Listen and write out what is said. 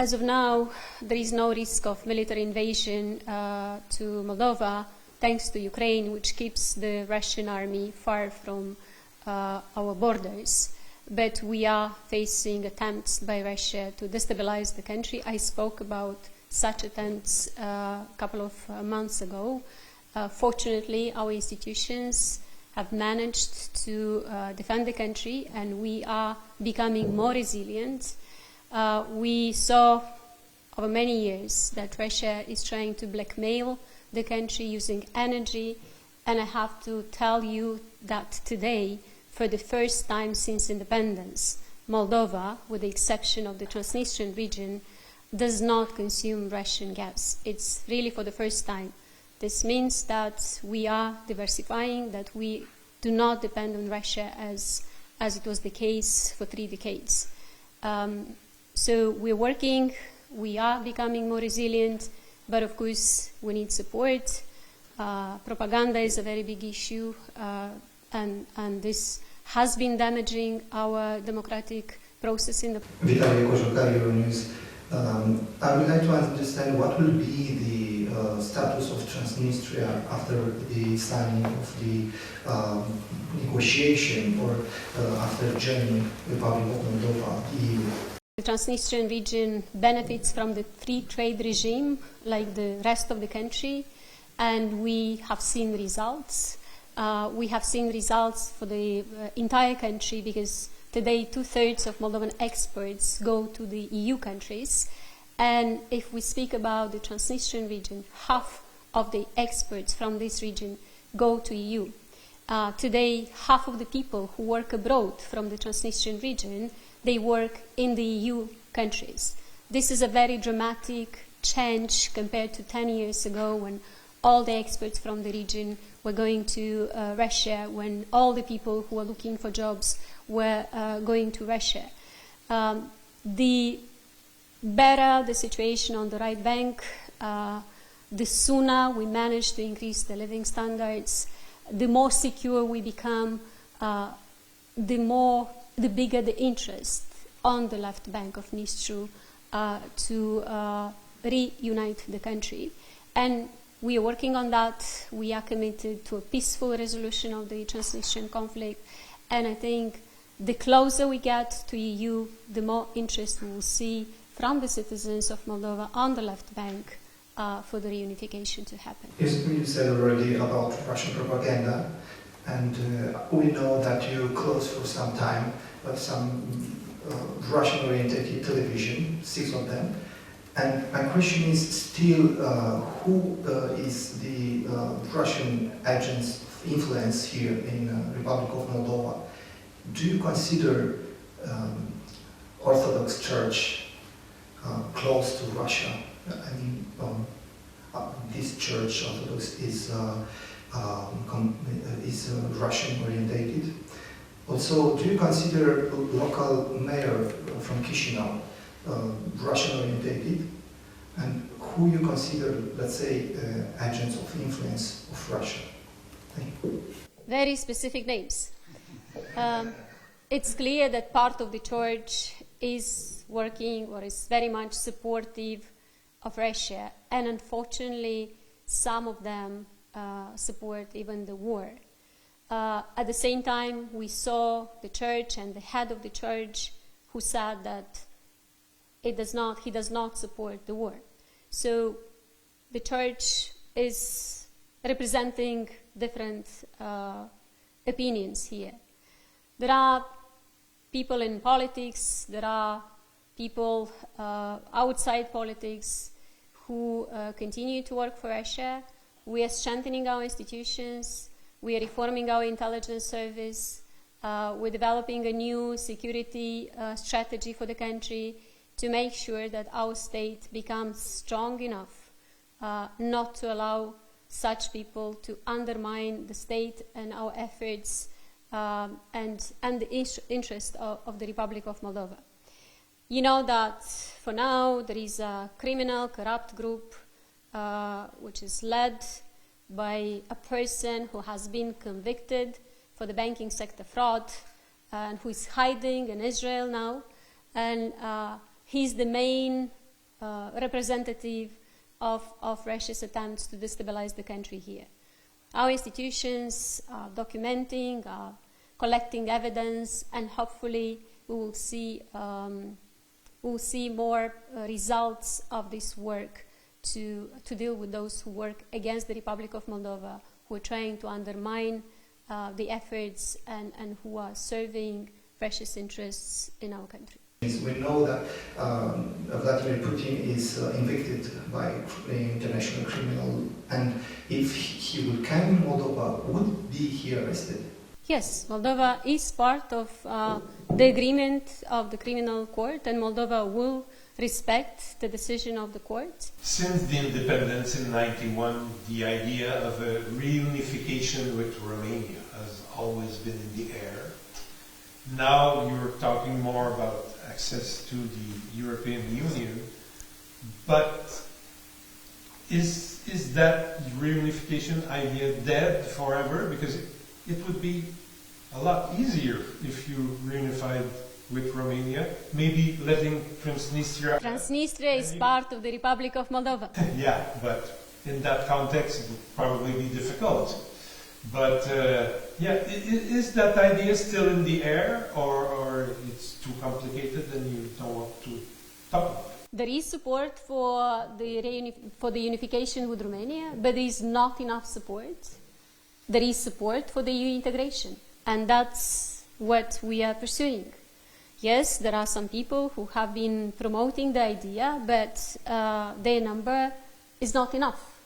As of now, there is no risk of military invasion to Moldova, thanks to Ukraine, which keeps the Russian army far from our borders. But we are facing attempts by Russia to destabilize the country. I spoke about such attempts a couple of months ago. Fortunately, our institutions have managed to defend the country, and we are becoming more resilient. We saw over many years that Russia is trying to blackmail the country using energy, and I have to tell you that today, for the first time since independence, Moldova, with the exception of the Transnistrian region, does not consume Russian gas. It's really for the first time. This means that we are diversifying, that we do not depend on Russia as it was the case for 3 decades. So we're working, we are becoming more resilient, but of course we need support. Propaganda is a very big issue, and this has been damaging our democratic process in the... Vitaly Kožuka, Euronews. I would like to understand what will be the status of Transnistria after the signing of the negotiation, or after joining the Republic of Moldova, the EU. The Transnistrian region benefits from the free trade regime like the rest of the country, and we have seen results. We have seen results for the entire country, because today 2/3 of Moldovan exports go to the EU countries, and if we speak about the Transnistrian region, half of the exports from this region go to EU. Today, half of the people who work abroad from the Transnistrian region, they work in the EU countries. This is a very dramatic change compared to 10 years ago, when all the experts from the region were going to Russia, when all the people who were looking for jobs were going to Russia. The better the situation on the right bank, the sooner we manage to increase the living standards, the more secure we become, the bigger the interest on the left bank of Dnistru to reunite the country. And we are working on that. We are committed to a peaceful resolution of the Transnistrian conflict, and I think the closer we get to EU, the more interest we will see from the citizens of Moldova on the left bank for the reunification to happen. You said already about Russian propaganda, and we know that you closed for some time some Russian-oriented television, 6 of them. And my question is still, who is the Russian agents of influence here in Republic of Moldova? Do you consider Orthodox Church close to Russia? I mean, this church, Orthodox, is Russian-orientated. Also, do you consider local mayor from Chișinău Russian-orientated? And who you consider, let's say, agents of influence of Russia? Thank you. Very specific names. It's clear that part of the church is working or is very much supportive of Russia, and unfortunately some of them support even the war. At the same time, we saw the church and the head of the church who said that he does not support the war. So the church is representing different opinions here. There are people in politics, there are people outside politics who continue to work for Russia. We are strengthening our institutions, we are reforming our intelligence service, we're developing a new security strategy for the country to make sure that our state becomes strong enough not to allow such people to undermine the state and our efforts and the interest of the Republic of Moldova. You know that for now there is a criminal, corrupt group which is led by a person who has been convicted for the banking sector fraud and who is hiding in Israel now. And he's the main representative of Russia's attempts to destabilize the country here. Our institutions are documenting, are collecting evidence, and hopefully we will see more results of this work to deal with those who work against the Republic of Moldova, who are trying to undermine the efforts and who are serving Russia's interests in our country. We know that Vladimir Putin is invicted by international criminal, and if he would come in Moldova, would be he arrested? Yes, Moldova is part of the agreement of the criminal court, and Moldova will respect the decision of the court. Since the independence in 1991, the idea of a reunification with Romania has always been in the air. Now you're talking more about access to the European Union, but is that reunification idea dead forever? Because it would be a lot easier if you reunified with Romania, maybe letting Transnistria... Transnistria is part of the Republic of Moldova. Yeah, but in that context it would probably be difficult. But is that idea still in the air, or it's too complicated and you don't want to talk about it? There is support for the unification with Romania, but there is not enough support. There is support for the EU integration, and that's what we are pursuing. Yes, there are some people who have been promoting the idea, but their number is not enough.